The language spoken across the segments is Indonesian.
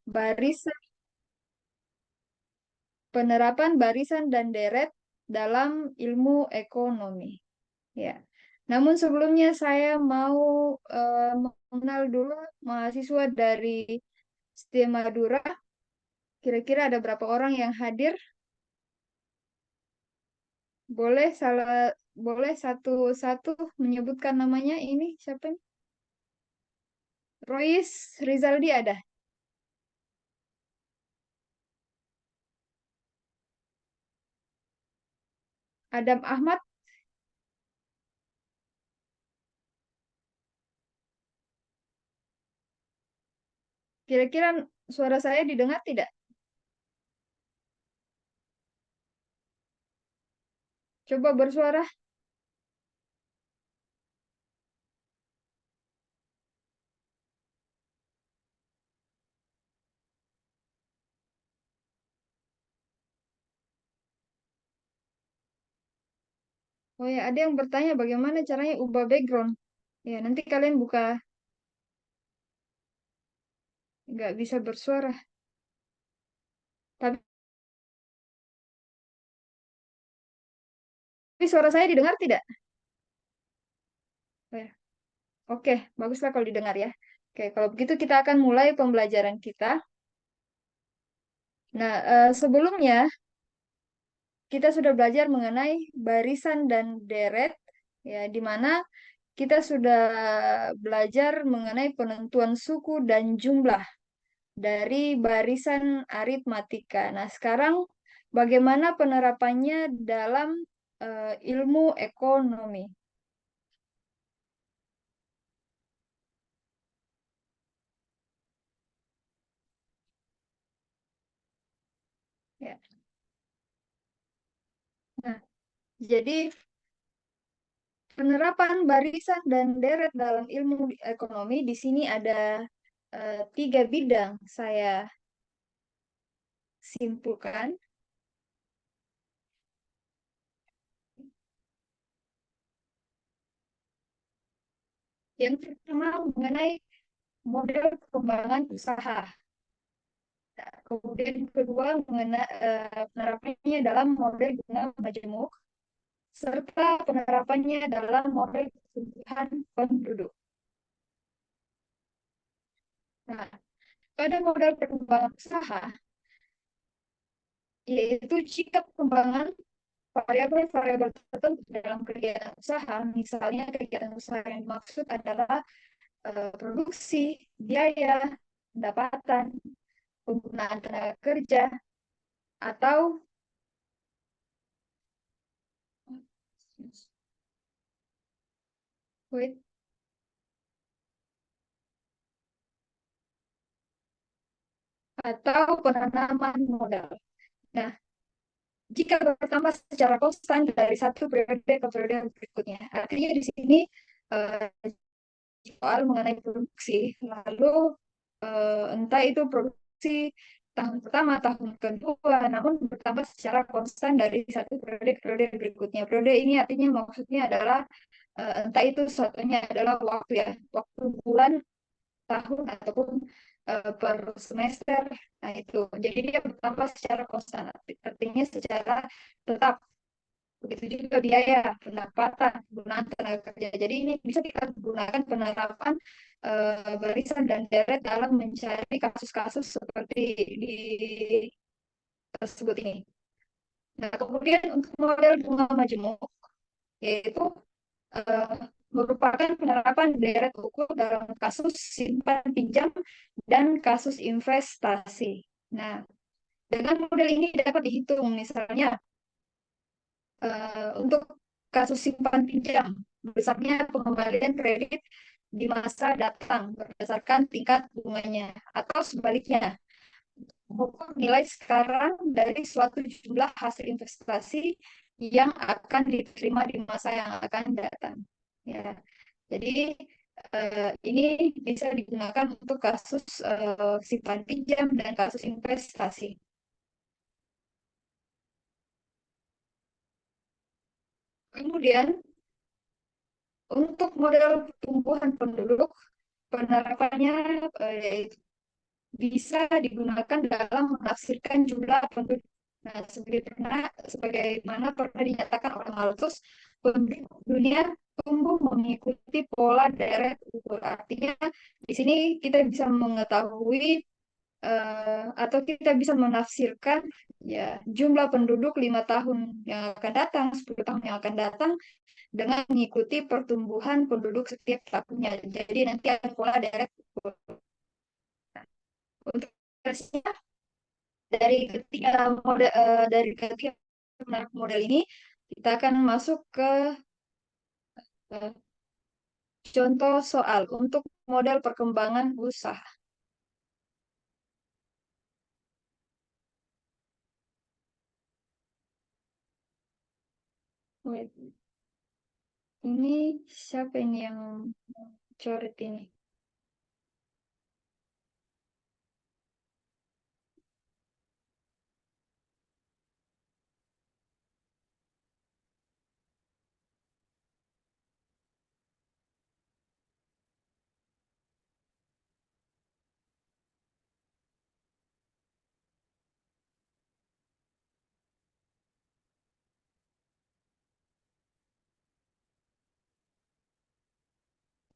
barisan penerapan barisan dan deret dalam ilmu ekonomi. Ya. Namun sebelumnya saya mau mengenal dulu mahasiswa dari STIM Madura. Kira-kira ada berapa orang yang hadir? Boleh boleh satu-satu menyebutkan namanya ini siapa nih? Royce Rizaldi ada. Adam Ahmad, kira-kira suara saya didengar tidak? Coba bersuara. Oh ya, ada yang bertanya bagaimana caranya ubah background. Ya, nanti kalian buka, nggak bisa bersuara. Tapi suara saya didengar tidak? Oh ya. Oke, baguslah kalau didengar ya. Oke, kalau begitu kita akan mulai pembelajaran kita. Nah, sebelumnya kita sudah belajar mengenai barisan dan deret, ya, di mana kita sudah belajar mengenai penentuan suku dan jumlah dari barisan aritmatika. Nah, sekarang bagaimana penerapannya dalam ilmu ekonomi? Ya. Nah, jadi penerapan barisan dan deret dalam ilmu ekonomi di sini ada tiga bidang saya simpulkan. Yang pertama mengenai model pengembangan usaha. Nah, kemudian yang kedua mengenai penerapannya dalam model guna majemuk, serta penerapannya dalam model pertumbuhan penduduk. Nah, pada model perkembangan usaha, yaitu jika pengembangan variabel-variabel tertentu dalam kegiatan usaha, misalnya kegiatan usaha yang dimaksud adalah produksi, biaya, pendapatan, penggunaan tenaga kerja, atau wait, atau penanaman modal. Nah, jika bertambah secara konstan dari satu periode ke periode berikutnya, artinya di sini uh, soal mengenai produksi, lalu entah itu produksi tahun pertama, tahun kedua, namun bertambah secara konstan dari satu periode ke periode berikutnya. Periode ini artinya maksudnya adalah entah itu satunya adalah waktu ya, waktu bulan, tahun ataupun per semester. Nah, itu. Jadi dia bertambah secara konstan, artinya secara tetap. Begitu juga biaya, pendapatan, penggunaan tenaga kerja. Jadi ini bisa kita gunakan penerapan barisan dan deret dalam mencari kasus-kasus seperti di tersebut ini. Nah, kemudian untuk model bunga majemuk, yaitu eh, merupakan penerapan deret ukur dalam kasus simpan pinjam dan kasus investasi. Nah, dengan model ini dapat dihitung misalnya untuk kasus simpan pinjam, besarnya pengembalian kredit di masa datang berdasarkan tingkat bunganya, atau sebaliknya, mengukur nilai sekarang dari suatu jumlah hasil investasi yang akan diterima di masa yang akan datang. Ya, jadi ini bisa digunakan untuk kasus simpan pinjam dan kasus investasi. Kemudian untuk model pertumbuhan penduduk, penerapannya yaitu bisa digunakan dalam menafsirkan jumlah penduduk. Nah, sebagaimana pernah dinyatakan oleh Malthus, penduduk dunia tumbuh mengikuti pola deret ukur. Artinya, di sini kita bisa mengetahui atau kita bisa menafsirkan ya jumlah penduduk 5 tahun yang akan datang, 10 tahun yang akan datang dengan mengikuti pertumbuhan penduduk setiap tahunnya. Jadi nanti ada pola deret ukur. Untuk versinya dari ketiga model ini kita akan masuk ke eh, contoh soal untuk model perkembangan usaha. Wait, ini siapa ini yang coret ini?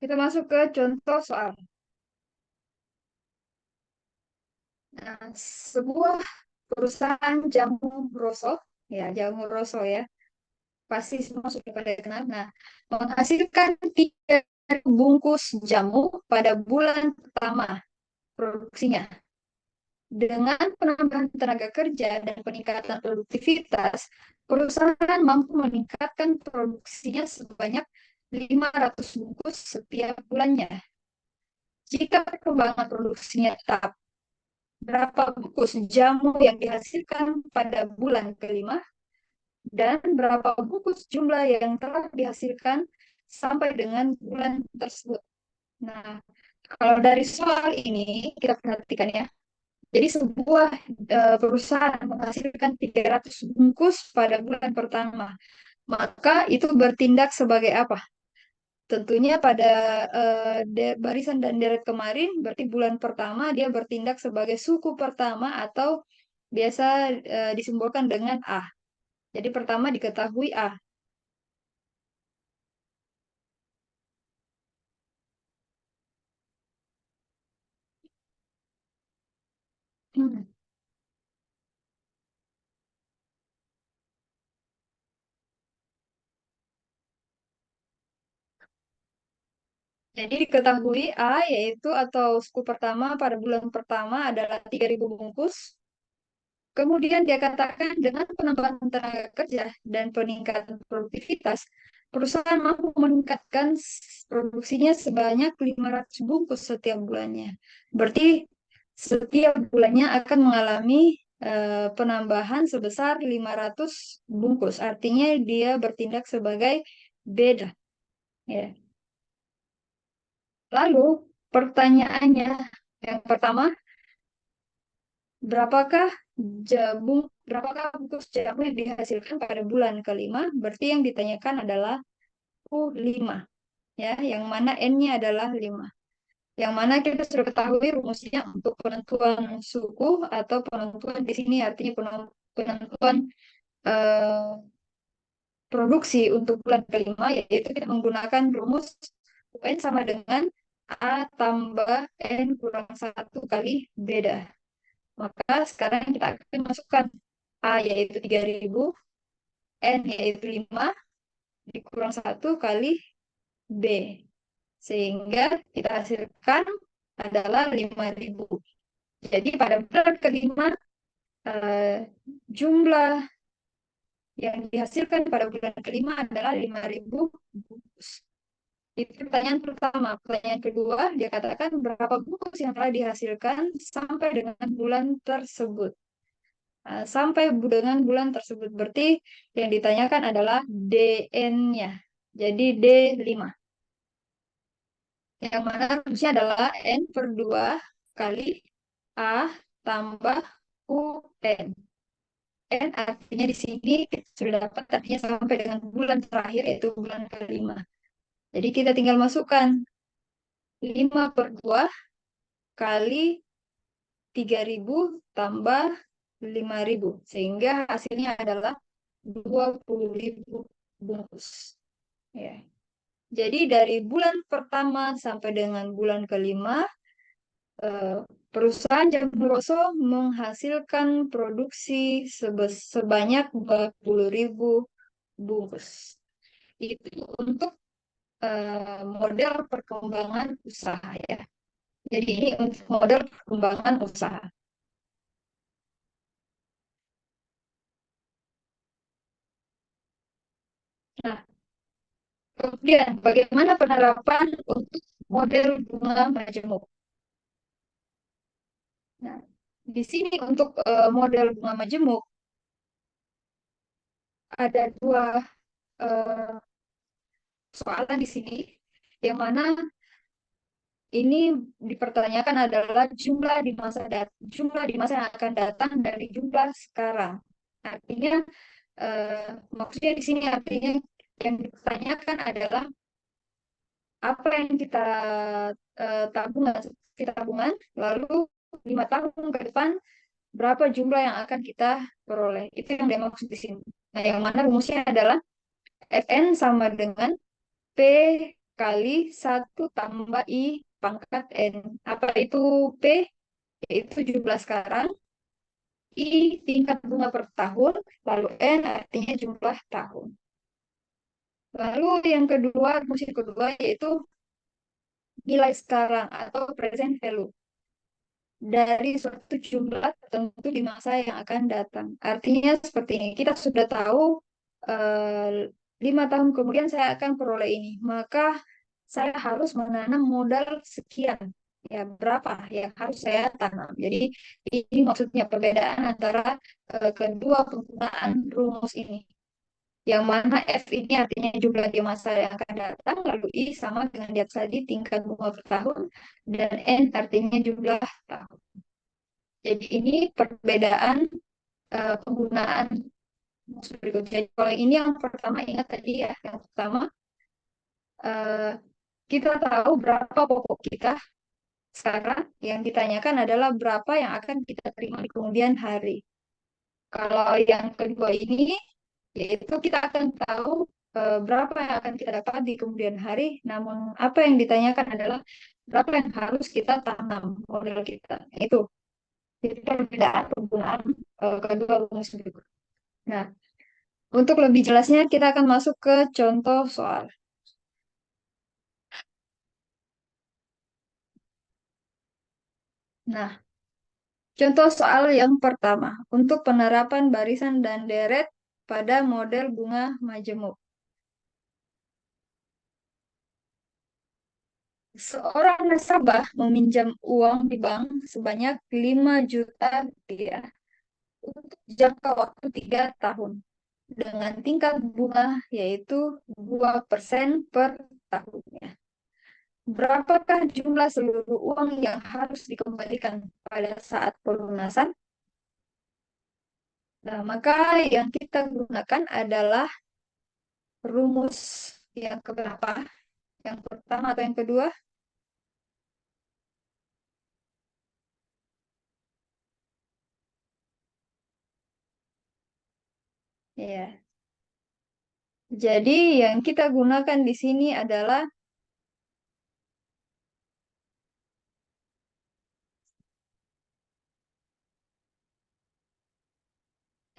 Kita masuk ke contoh soal. Nah, sebuah perusahaan jamu Rosso, ya jamu Rosso ya, pasti semua sudah pada kenal. Nah, menghasilkan 3 bungkus jamu pada bulan pertama produksinya. Dengan penambahan tenaga kerja dan peningkatan produktivitas, perusahaan mampu meningkatkan produksinya sebanyak 500 bungkus setiap bulannya. Jika perkembangan produksinya tetap, berapa bungkus jamu yang dihasilkan pada bulan kelima dan berapa bungkus jumlah yang telah dihasilkan sampai dengan bulan tersebut. Nah, kalau dari soal ini kita perhatikan ya. Jadi sebuah perusahaan menghasilkan 300 bungkus pada bulan pertama. Maka itu bertindak sebagai apa? Tentunya pada barisan dan deret kemarin, berarti bulan pertama dia bertindak sebagai suku pertama atau biasa disimbolkan dengan A. Jadi pertama diketahui A. Hmm. Jadi diketahui A yaitu atau suku pertama pada bulan pertama adalah 3.000 bungkus. Kemudian dia katakan dengan penambahan tenaga kerja dan peningkatan produktivitas, perusahaan mampu meningkatkan produksinya sebanyak 500 bungkus setiap bulannya. Berarti setiap bulannya akan mengalami penambahan sebesar 500 bungkus. Artinya dia bertindak sebagai beda. Ya. Lalu pertanyaannya yang pertama, Berapakah berapakah bungkus jamu yang dihasilkan pada bulan kelima? Berarti yang ditanyakan adalah U5, ya, yang mana N-nya adalah 5. Yang mana kita sudah ketahui rumusnya untuk penentuan suku atau penentuan di sini artinya penentuan eh, produksi untuk bulan kelima, yaitu kita menggunakan rumus UN sama dengan A tambah N kurang 1 kali beda. Maka sekarang kita akan masukkan A yaitu 3.000, N yaitu 5, dikurang 1 kali B. Sehingga kita hasilkan adalah 5.000. Jadi pada bulan kelima, jumlah yang dihasilkan pada bulan kelima adalah 5.000 bungkus. Itu pertanyaan pertama. Pertanyaan kedua, dia katakan berapa bungkus yang telah dihasilkan sampai dengan bulan tersebut. Sampai dengan bulan tersebut. Berarti yang ditanyakan adalah DN-nya. Jadi D5. Yang mana rumusnya adalah N per 2 kali A tambah UN. N artinya di sini kita sudah dapat artinya sampai dengan bulan terakhir yaitu bulan kelima. Jadi kita tinggal masukkan 5 per 2 kali 3.000 tambah 5.000. Sehingga hasilnya adalah 20.000 bungkus. Ya. Jadi dari bulan pertama sampai dengan bulan kelima, perusahaan Jamur Roso menghasilkan produksi sebanyak 20.000 bungkus. Itu untuk model perkembangan usaha ya. Jadi ini untuk model perkembangan usaha. Nah, kemudian bagaimana penerapan untuk model bunga majemuk? Nah, di sini untuk model bunga majemuk ada dua eh, soalan di sini, yang mana ini dipertanyakan adalah jumlah di masa yang akan datang dari jumlah sekarang. Artinya maksudnya di sini artinya yang dipertanyakan adalah apa yang kita tabungan, lalu 5 tahun ke depan berapa jumlah yang akan kita peroleh. Itu yang dimaksud di sini. Nah, yang mana rumusnya adalah Fn sama dengan P kali 1 tambah I pangkat N. Apa itu P? Yaitu jumlah sekarang. I tingkat bunga per tahun. Lalu N artinya jumlah tahun. Lalu yang kedua, rumus yang kedua yaitu nilai sekarang atau present value dari suatu jumlah tertentu di masa yang akan datang. Artinya seperti ini, kita sudah tahu 5 tahun kemudian saya akan peroleh ini, maka saya harus menanam modal sekian. Ya, berapa yang harus saya tanam. Jadi ini maksudnya perbedaan antara kedua penggunaan rumus ini. Yang mana F ini artinya jumlah di masa yang akan datang, lalu I sama dengan lihat tadi tingkat bunga per tahun, dan N artinya jumlah tahun. Jadi ini perbedaan penggunaan rumus berikut. Jadi kalau ini yang pertama ingat tadi ya, yang pertama eh, kita tahu berapa pokok kita sekarang, yang ditanyakan adalah berapa yang akan kita terima di kemudian hari. Kalau yang kedua ini, yaitu kita akan tahu berapa yang akan kita dapat di kemudian hari, namun apa yang ditanyakan adalah berapa yang harus kita tanam modal kita. Itu jadi perbedaan penggunaan kedua rumus berikut. Nah, untuk lebih jelasnya kita akan masuk ke contoh soal. Nah, contoh soal yang pertama untuk penerapan barisan dan deret pada model bunga majemuk. Seorang nasabah meminjam uang di bank sebanyak 5 juta rupiah untuk jangka waktu 3 tahun dengan tingkat bunga yaitu 2% per tahunnya. Berapakah jumlah seluruh uang yang harus dikembalikan pada saat pelunasan? Nah, maka yang kita gunakan adalah rumus yang keberapa? Yang pertama atau yang kedua? Ya. Jadi yang kita gunakan di sini adalah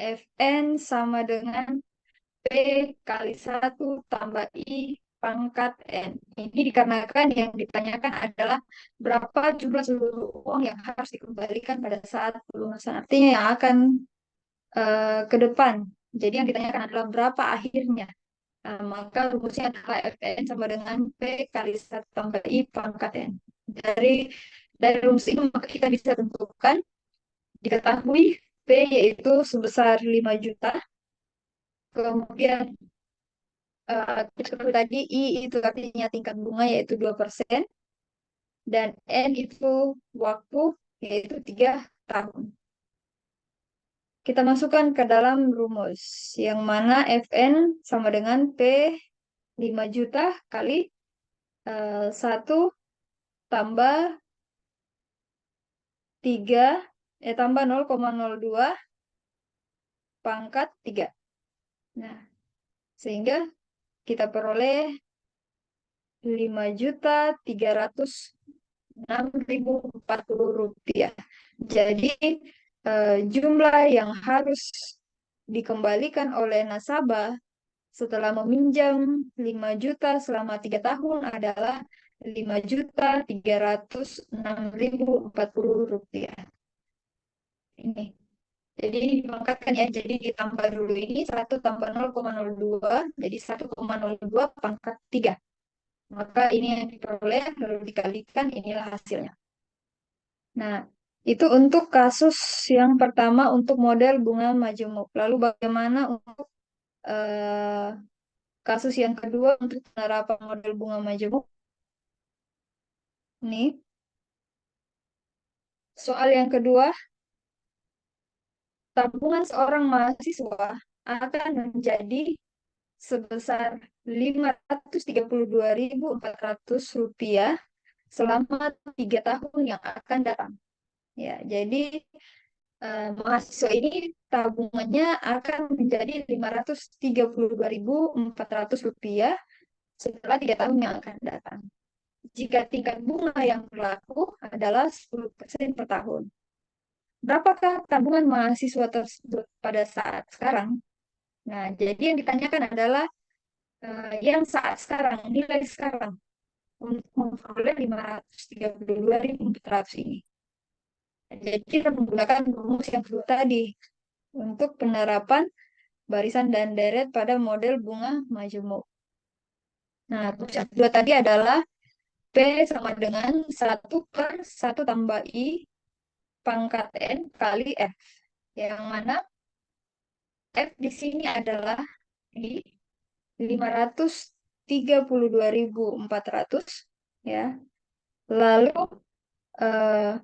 Fn sama dengan P kali 1 tambah I pangkat N. Ini dikarenakan yang ditanyakan adalah berapa jumlah seluruh uang yang harus dikembalikan pada saat pelunasan. Artinya yang akan ke depan. Jadi yang ditanyakan adalah berapa akhirnya. Maka rumusnya adalah Fn sama dengan P kali 1 tambah I pangkat N. Dari rumus ini maka kita bisa tentukan, diketahui P yaitu sebesar 5 juta. Kemudian kita ketahui tadi I itu artinya tingkat bunga yaitu 2%. Dan N itu waktu yaitu 3 tahun. Kita masukkan ke dalam rumus, yang mana Fn sama dengan P 5 juta kali 1 tambah 3 tambah 0,02 pangkat 3. Nah, sehingga kita peroleh 5.306.040 rupiah. Jadi jumlah yang harus dikembalikan oleh nasabah setelah meminjam 5 juta selama 3 tahun adalah 5.306.040 rupiah. Ini. Jadi ini dipangkatkan ya. Jadi ditambah dulu ini 1 tambah 0,02. Jadi 1,02 pangkat 3. Maka ini yang diperoleh lalu dikalikan inilah hasilnya. Nah, itu untuk kasus yang pertama untuk model bunga majemuk. Lalu bagaimana untuk eh, kasus yang kedua untuk penerapan model bunga majemuk? Nih, soal yang kedua, tabungan seorang mahasiswa akan menjadi sebesar 532.400 rupiah selama 3 tahun yang akan datang. Ya, jadi mahasiswa ini tabungannya akan menjadi 532.400 rupiah setelah 3 tahun yang akan datang. Jika tingkat bunga yang berlaku adalah 10% per tahun. Berapakah tabungan mahasiswa tersebut pada saat sekarang? Nah, jadi yang ditanyakan adalah yang saat sekarang, nilai sekarang untuk memperoleh 532.400 ini. Jadi kita menggunakan rumus yang kedua tadi untuk penerapan barisan dan deret pada model bunga majemuk. Nah, rumus yang kedua tadi adalah P sama dengan 1/1 tambah I pangkat N kali F. Yang mana F di sini adalah di 532.400 ya. Lalu eh,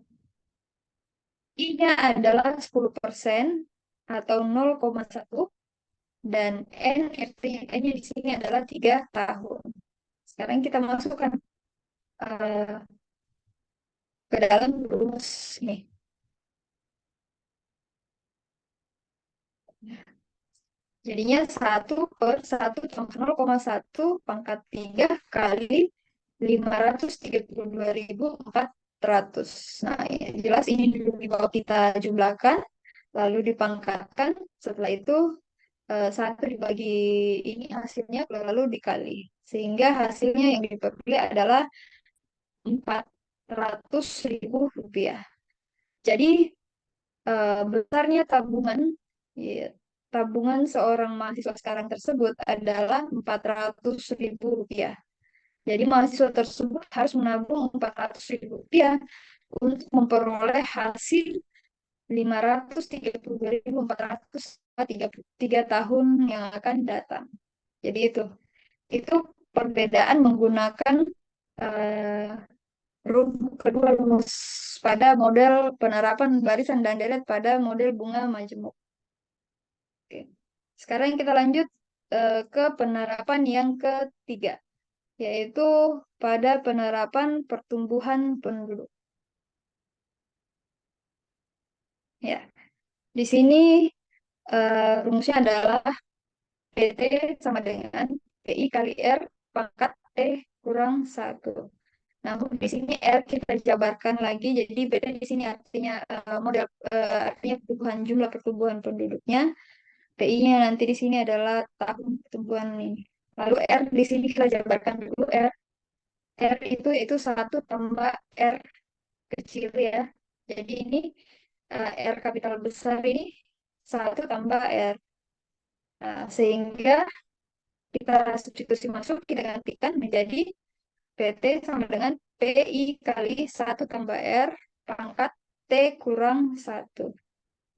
I-nya adalah 10% atau 0,1 dan N-nya di sini adalah 3 tahun. Sekarang kita masukkan eh, ke dalam rumus ini. Jadinya 1/1 tambah 0,1 pangkat 3 kali 532.400. Nah, jelas ini dulu di bawah kita jumlahkan, lalu dipangkatkan. Setelah itu 1 dibagi ini hasilnya, lalu dikali. Sehingga hasilnya yang diperoleh adalah 400.000 rupiah. Jadi besarnya ya, tabungan seorang mahasiswa sekarang tersebut adalah 400.000 rupiah. Jadi mahasiswa tersebut harus menabung 400.000 rupiah untuk memperoleh hasil 532.400 tiga tahun yang akan datang. Jadi itu perbedaan menggunakan eh, kedua rumus pada model penerapan barisan dan deret pada model bunga majemuk. Oke. Sekarang kita lanjut ke penerapan yang ketiga, yaitu pada penerapan pertumbuhan penduduk. Ya, di sini rumusnya adalah PT sama dengan PI kali R pangkat T kurang 1. Namun di sini R kita jabarkan lagi, jadi PT di sini artinya artinya jumlah pertumbuhan penduduknya. PI-nya nanti di sini adalah tahun pertumbuhan ini. Lalu R di sini kita jabarkan dulu R. R itu 1 tambah R kecil ya. Jadi ini R kapital besar ini 1 tambah R. Nah, sehingga kita substitusi masuk, kita gantikan menjadi PT sama dengan PI kali 1 tambah R pangkat T kurang 1.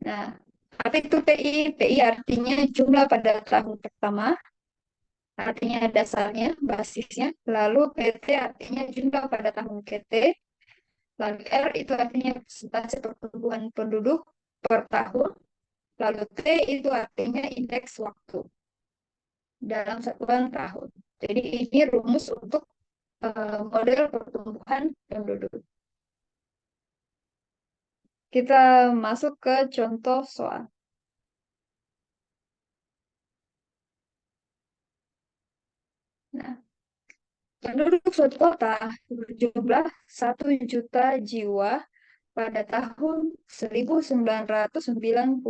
Nah, apa itu PI? PI artinya jumlah pada tahun pertama, artinya dasarnya, basisnya. Lalu PT artinya jumlah pada tahun KT. Lalu R itu artinya persentase pertumbuhan penduduk per tahun. Lalu T itu artinya indeks waktu dalam satuan tahun. Jadi ini rumus untuk model pertumbuhan penduduk. Kita masuk ke contoh soal. Nah, penduduk suatu kota berjumlah 1 juta jiwa pada tahun 1991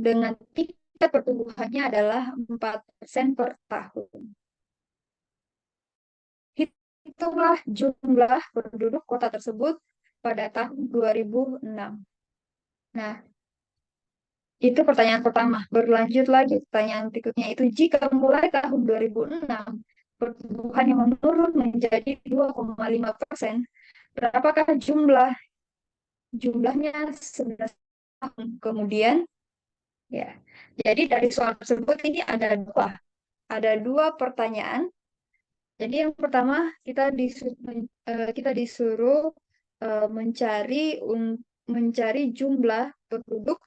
dengan tingkat pertumbuhannya adalah 4% per tahun. Hitunglah jumlah penduduk kota tersebut pada tahun 2006. Nah, itu pertanyaan pertama. Berlanjut lagi pertanyaan berikutnya itu jika mulai tahun 2006 pertumbuhannya menurun menjadi 2,5%, berapakah jumlahnya 11 tahun kemudian? Ya. Jadi dari soal tersebut ini ada dua pertanyaan. Jadi yang pertama kita disuruh mencari jumlah penduduk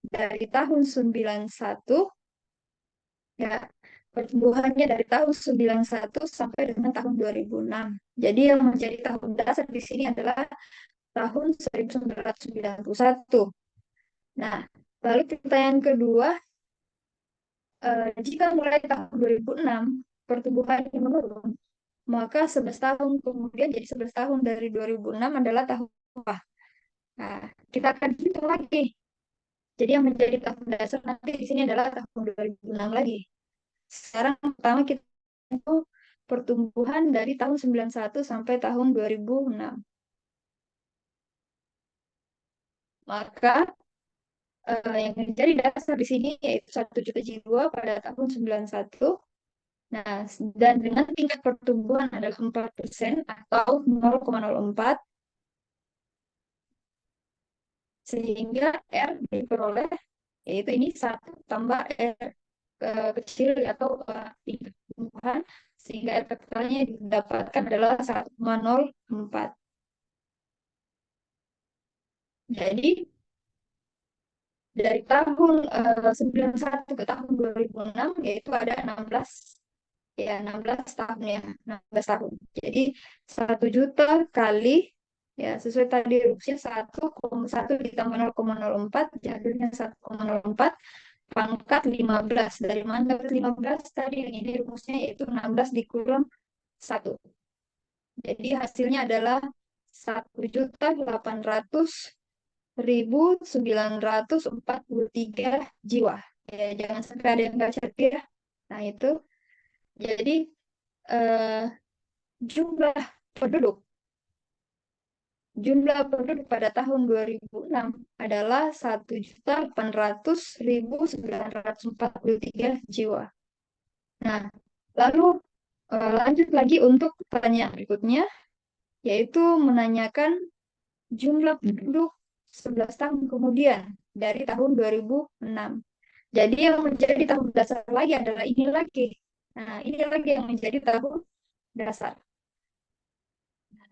dari tahun 91, ya, pertumbuhannya dari tahun 91 sampai dengan tahun 2006. Jadi yang menjadi tahun dasar di sini adalah tahun 1991. Nah, lalu pertanyaan kedua, jika mulai tahun 2006 pertumbuhannya menurun, maka 11 tahun kemudian jadi 11 tahun dari 2006 adalah tahun apa? Nah, kita akan hitung lagi. Jadi yang menjadi tahun dasar nanti di sini adalah tahun 2006 lagi. Sekarang pertama kita itu pertumbuhan dari tahun 91 sampai tahun 2006. Maka yang menjadi dasar di sini yaitu 1 juta jiwa pada tahun 91. Nah, dan dengan tingkat pertumbuhan adalah 4% atau 0,04, sehingga R diperoleh yaitu ini 1 tambah R kecil atau tingkat pertumbuhan, sehingga R kapitalnya didapatkan adalah 1,04. Jadi dari tahun 91 ke tahun 2006 yaitu ada 16, ya 16 tahun, ya 16 tahun. Jadi 1 juta kali, ya sesuai tadi rumusnya 1,1 ditambah 0,04 jadinya 1,04 pangkat 15. Dari mana dapat 15 tadi? Ini rumusnya yaitu 16 dikurang 1. Jadi hasilnya adalah 1.800.943 jiwa. Ya, jangan sampai ada yang nggak cerdik ya. Nah, itu. Jadi eh, jumlah penduduk jumlah penduduk pada tahun 2006 adalah 1.800.943 jiwa. Nah, lalu lanjut lagi untuk pertanyaan berikutnya, yaitu menanyakan jumlah penduduk 11 tahun kemudian dari tahun 2006. Jadi yang menjadi tahun dasar lagi adalah ini lagi. Nah, ini lagi yang menjadi tahun dasar.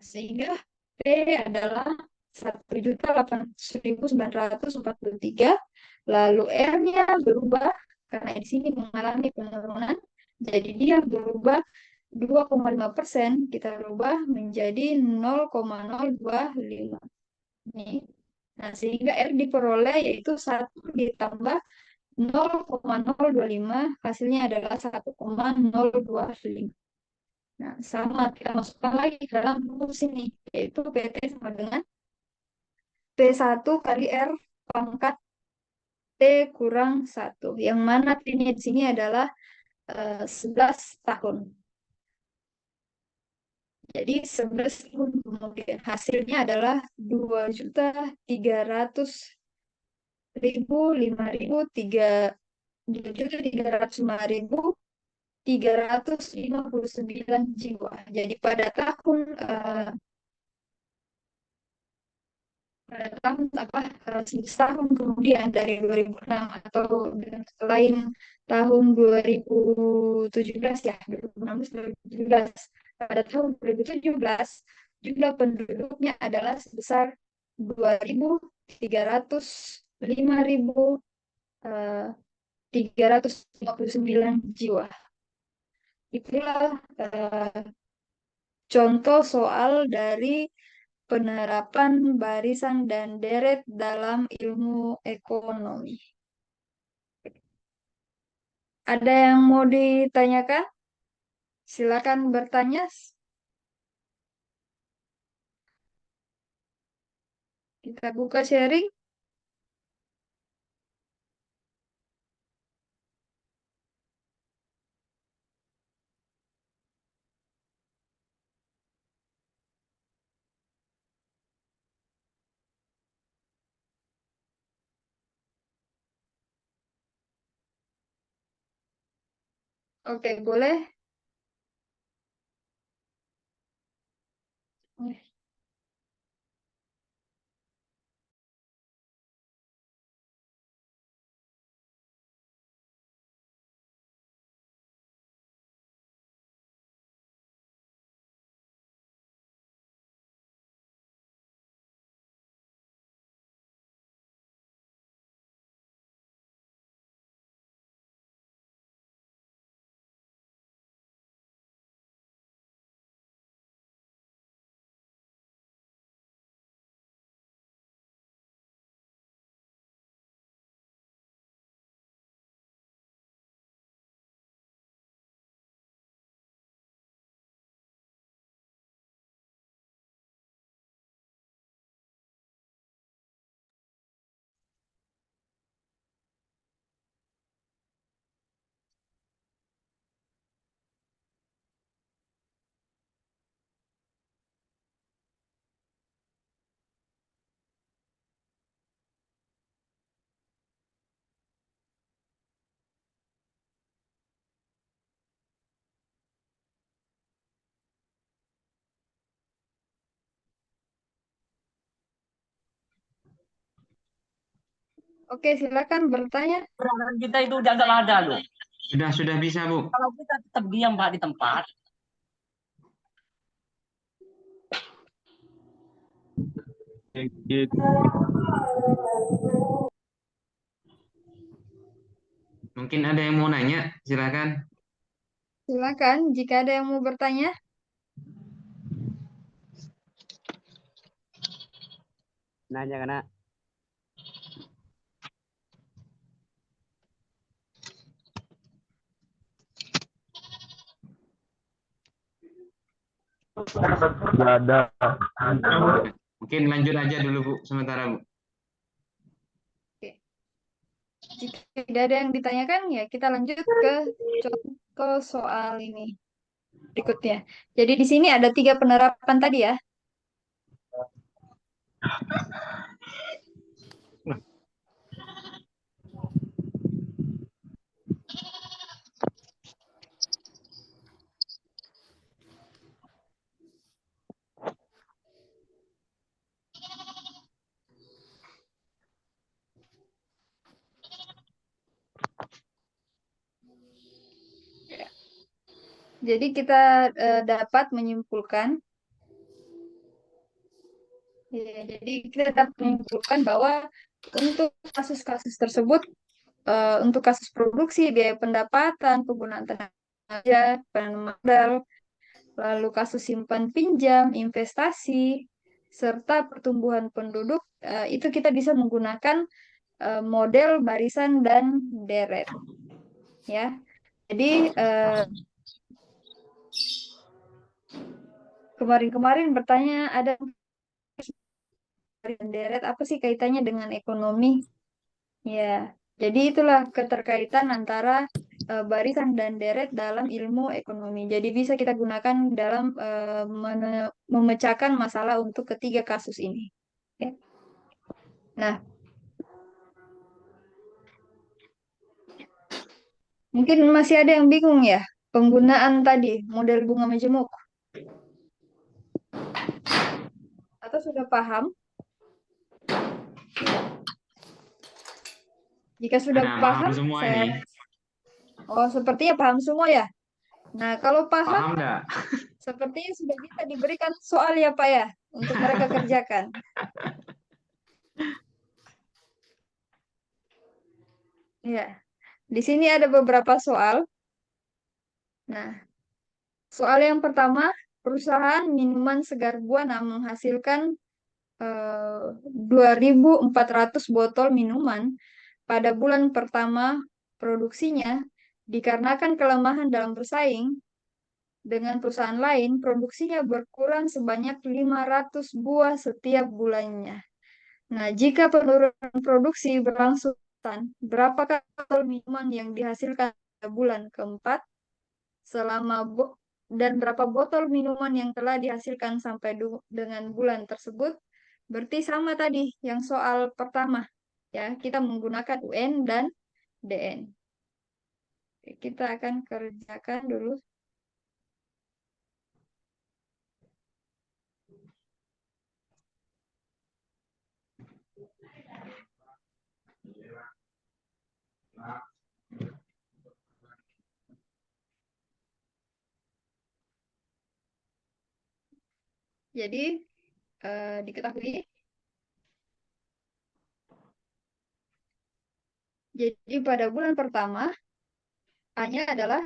Sehingga P adalah 1.800.943. Lalu R-nya berubah karena di sini mengalami penurunan. Jadi dia berubah 2,5%, kita rubah menjadi 0,025. Nih. Nah, sehingga R diperoleh yaitu 1 ditambah 0,025, hasilnya adalah 1,025. Nah, sama kita masukkan lagi ke dalam rumus ini, yaitu PT sama dengan P1 kali R pangkat T kurang 1. Yang mana T-nya di sini adalah 11 tahun. Jadi 11 tahun kemudian hasilnya adalah 2.305.359 jiwa. Jadi pada tahun apa, 11 tahun kemudian dari 2006 atau dengan selain tahun 2017, ya 2016 2017, pada tahun 2017 jumlah penduduknya adalah sebesar 2.305.359 jiwa. Itulah contoh soal dari penerapan barisan dan deret dalam ilmu ekonomi. Ada yang mau ditanyakan? Silakan bertanya. Kita buka sharing. Oke, boleh. Oke, silakan bertanya. Perasaan kita itu udah nggak ada loh. Sudah bisa, Bu. Kalau kita tetap diam Pak di tempat, Mungkin ada yang mau nanya, silakan. Silakan jika ada yang mau bertanya. Nanya karena nggak ada. Mungkin lanjut aja dulu, Bu, sementara, Bu. Oke. Jika tidak ada yang ditanyakan, ya kita lanjut ke contoh soal ini berikutnya. Jadi di sini ada 3 penerapan tadi ya. Jadi kita dapat menyimpulkan, ya, jadi kita dapat menyimpulkan bahwa untuk kasus-kasus tersebut, untuk kasus produksi, biaya pendapatan, penggunaan tenaga kerja, modal, lalu kasus simpan pinjam, investasi, serta pertumbuhan penduduk, itu kita bisa menggunakan model barisan dan deret, ya. Jadi kemarin-kemarin bertanya ada dan deret apa sih kaitannya dengan ekonomi? Ya, jadi itulah keterkaitan antara barisan dan deret dalam ilmu ekonomi. Jadi bisa kita gunakan dalam memecahkan masalah untuk ketiga kasus ini. Ya. Nah, mungkin masih ada yang bingung ya penggunaan tadi model bunga majemuk. Atau sudah paham? Jika sudah Ada paham, semua saya... ini. Oh, sepertinya paham semua ya. Nah, kalau paham, Paham nggak? sepertinya sudah bisa diberikan soal ya, Pak ya, untuk mereka kerjakan. Ya, di sini ada beberapa soal. Nah, soal yang pertama, perusahaan minuman segar Buana menghasilkan 2.400 botol minuman pada bulan pertama produksinya, dikarenakan kelemahan dalam bersaing dengan perusahaan lain, produksinya berkurang sebanyak 500 buah setiap bulannya. Nah, jika penurunan produksi berlangsung, berapakah botol minuman yang dihasilkan pada bulan keempat dan berapa botol minuman yang telah dihasilkan sampai dengan bulan tersebut? Berarti sama tadi yang soal pertama, ya, kita menggunakan UN dan DN. Kita akan kerjakan dulu. Jadi diketahui. Jadi pada bulan pertama A-nya adalah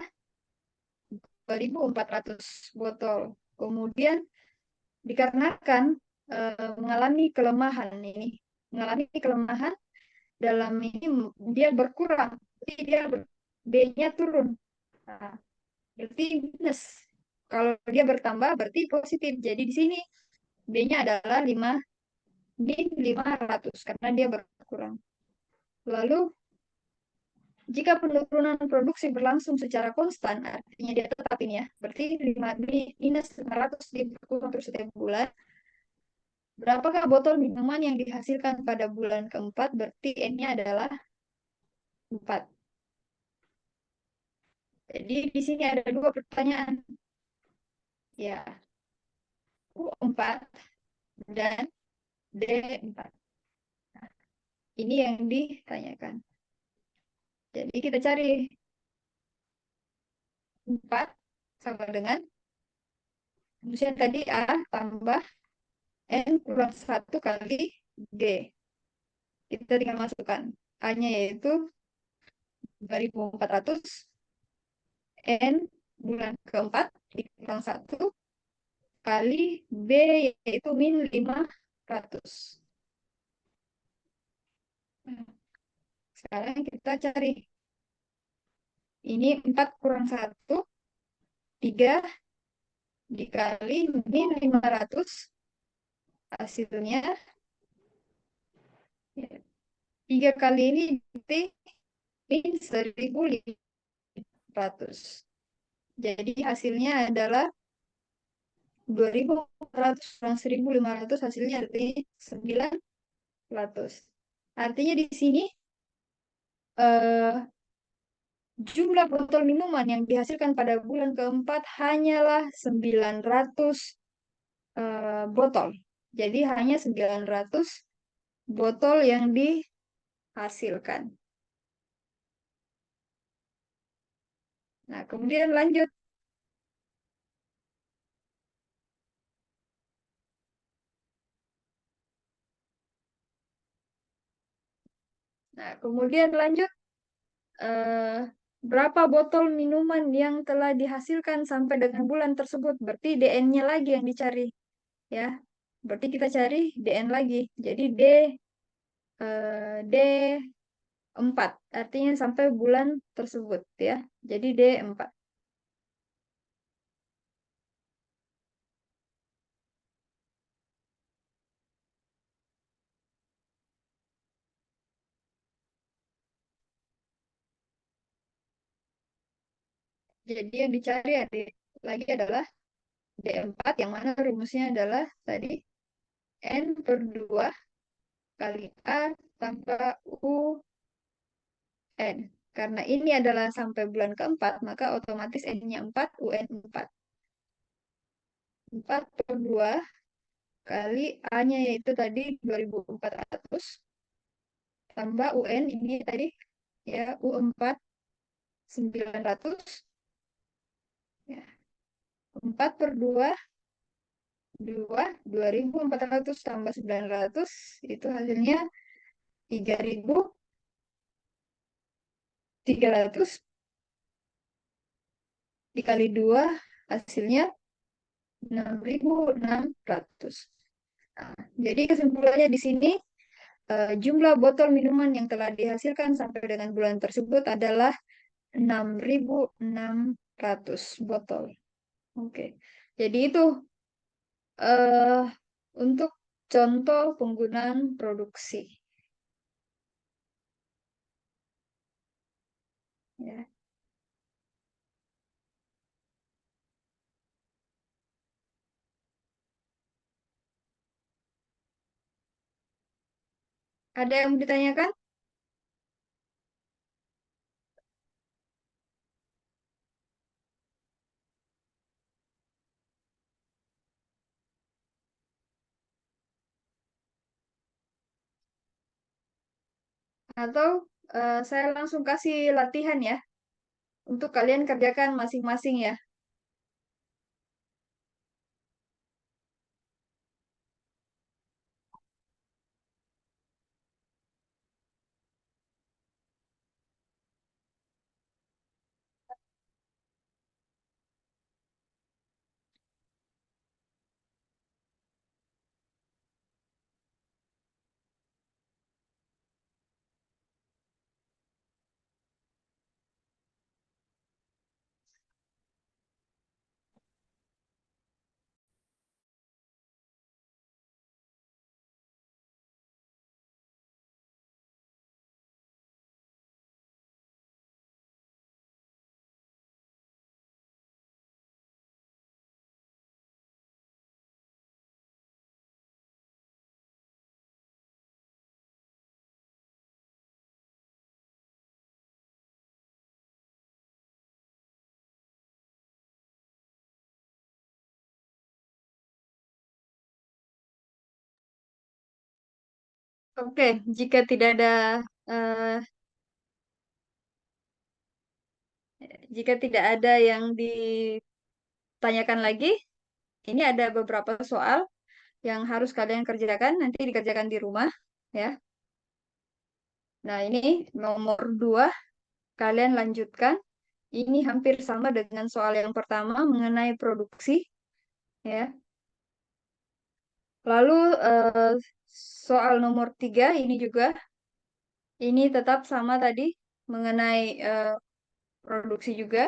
2.400 botol. Kemudian dikarenakan mengalami kelemahan dalam ini dia berkurang, jadi dia B-nya turun. Nah, berarti minus. Kalau dia bertambah berarti positif. Jadi di sini B-nya adalah 500 karena dia berkurang. Lalu jika penurunan produksi berlangsung secara konstan, artinya dia tetap ini ya, berarti minus 500 berkurang terus setiap bulan. Berapakah botol minuman yang dihasilkan pada bulan keempat? Berarti N-nya adalah 4. Jadi di sini ada dua pertanyaan. Ya, U4 dan D4. Nah, ini yang ditanyakan. Jadi kita cari 4 sama dengan misalnya tadi A tambah N kurang 1 kali G. Kita tinggal masukkan A-nya yaitu 2.400, N bulan keempat dikurang 1 kali B yaitu min 500. Sekarang kita cari. Ini 4 kurang 1, 3 dikali min 500. Hasilnya 3 kali ini berarti min 1.500. Jadi hasilnya adalah 2.400 kurang 1.500, hasilnya artinya 900. Artinya di sini jumlah botol minuman yang dihasilkan pada bulan keempat hanyalah 900 botol. Jadi hanya 900 botol yang dihasilkan. Nah, kemudian lanjut. Nah, kemudian lanjut. Berapa botol minuman yang telah dihasilkan sampai dengan bulan tersebut? Berarti DN-nya lagi yang dicari. Ya, berarti kita cari DN lagi. Jadi D4. Artinya sampai bulan tersebut. Ya, jadi D4. Jadi yang dicari lagi adalah D4, yang mana rumusnya adalah tadi N per 2 kali A tambah UN. Karena ini adalah sampai bulan keempat, maka otomatis N-nya 4, UN 4. 4 per 2 kali A-nya yaitu tadi 2.400 tambah UN ini tadi ya U4 900 ya. 4 per 2 2.400 tambah 900 itu hasilnya 3.300 dikali 2 hasilnya 6.600. Nah, jadi kesimpulannya di sini jumlah botol minuman yang telah dihasilkan sampai dengan bulan tersebut adalah 6.600 botol. Oke. Jadi itu eh untuk contoh penggunaan produksi. Ya. Ada yang mau ditanyakan? Atau saya langsung kasih latihan ya, untuk kalian kerjakan masing-masing ya. Oke, jika tidak ada eh, yang ditanyakan lagi, ini ada beberapa soal yang harus kalian kerjakan, nanti dikerjakan di rumah ya. Nah, ini nomor 2, kalian lanjutkan. Ini hampir sama dengan soal yang pertama mengenai produksi ya. Lalu soal nomor 3 ini juga, ini tetap sama tadi mengenai produksi juga.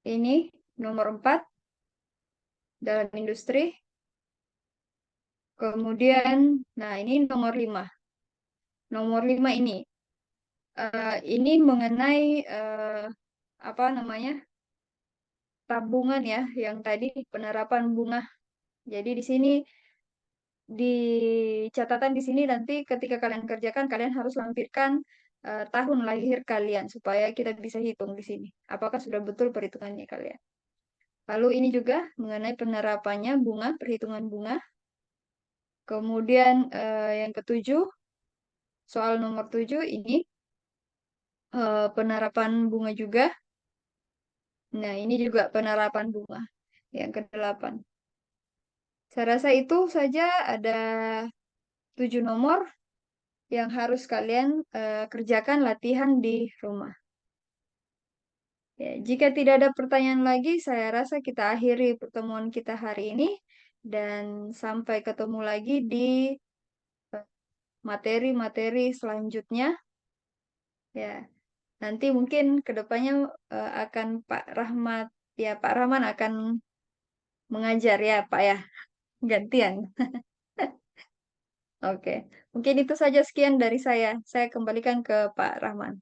Ini nomor 4 dalam industri. Kemudian, nah ini nomor 5. Nomor 5 ini mengenai apa namanya, tabungan ya, yang tadi penerapan bunga. Jadi di sini di catatan di sini nanti ketika kalian kerjakan, kalian harus lampirkan tahun lahir kalian supaya kita bisa hitung di sini apakah sudah betul perhitungannya kalian. Lalu ini juga mengenai penerapannya bunga, perhitungan bunga. Kemudian yang ketujuh, soal nomor 7 ini penerapan bunga juga. Nah, ini juga penerapan bunga. Yang ke-8. Saya rasa itu saja, ada 7 nomor yang harus kalian kerjakan latihan di rumah. Ya, jika tidak ada pertanyaan lagi, saya rasa kita akhiri pertemuan kita hari ini dan sampai ketemu lagi di materi-materi selanjutnya. Ya, nanti mungkin kedepannya akan Pak Rahmat, ya Pak Rahman akan mengajar ya Pak ya, gantian. Oke, mungkin itu saja, sekian dari saya. Saya kembalikan ke Pak Rahman.